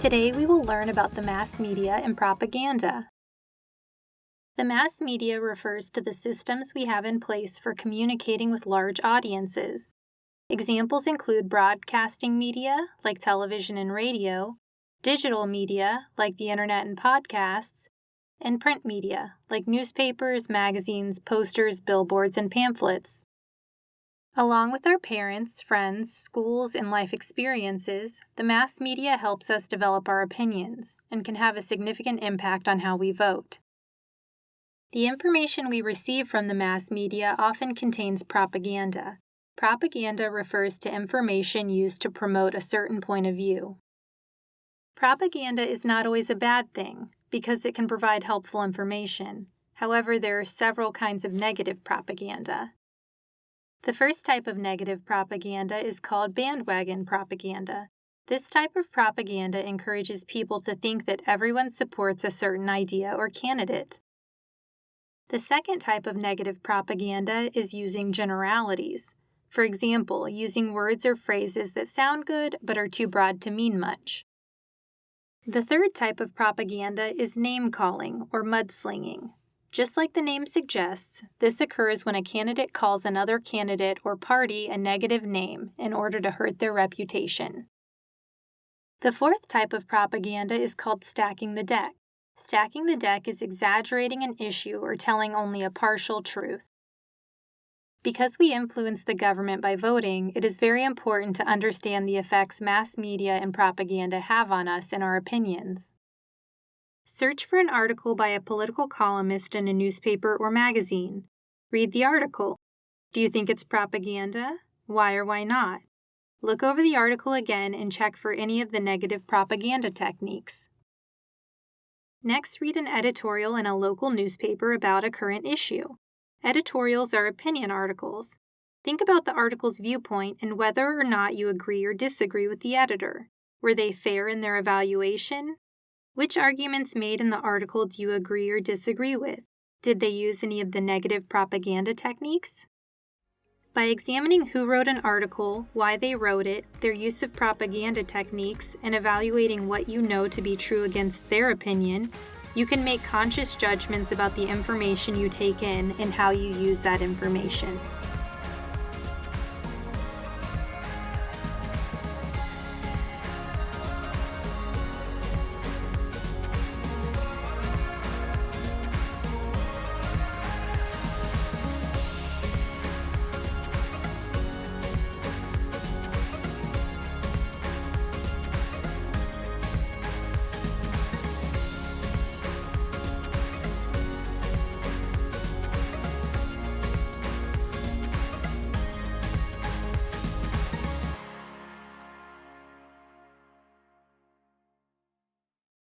Today we will learn about the mass media and propaganda. The mass media refers to the systems we have in place for communicating with large audiences. Examples include broadcasting media, like television and radio, digital media, like the internet and podcasts, and print media, like newspapers, magazines, posters, billboards, and pamphlets. Along with our parents, friends, schools, and life experiences, the mass media helps us develop our opinions and can have a significant impact on how we vote. The information we receive from the mass media often contains propaganda. Propaganda refers to information used to promote a certain point of view. Propaganda is not always a bad thing, because it can provide helpful information. However, there are several kinds of negative propaganda. The first type of negative propaganda is called bandwagon propaganda. This type of propaganda encourages people to think that everyone supports a certain idea or candidate. The second type of negative propaganda is using generalities. For example, using words or phrases that sound good but are too broad to mean much. The third type of propaganda is name-calling or mudslinging. Just like the name suggests, this occurs when a candidate calls another candidate or party a negative name in order to hurt their reputation. The fourth type of propaganda is called stacking the deck. Stacking the deck is exaggerating an issue or telling only a partial truth. Because we influence the government by voting, it is very important to understand the effects mass media and propaganda have on us and our opinions. Search for an article by a political columnist in a newspaper or magazine. Read the article. Do you think it's propaganda? Why or why not? Look over the article again and check for any of the negative propaganda techniques. Next, read an editorial in a local newspaper about a current issue. Editorials are opinion articles. Think about the article's viewpoint and whether or not you agree or disagree with the editor. Were they fair in their evaluation? Which arguments made in the article do you agree or disagree with? Did they use any of the negative propaganda techniques? By examining who wrote an article, why they wrote it, their use of propaganda techniques, and evaluating what you know to be true against their opinion, you can make conscious judgments about the information you take in and how you use that information.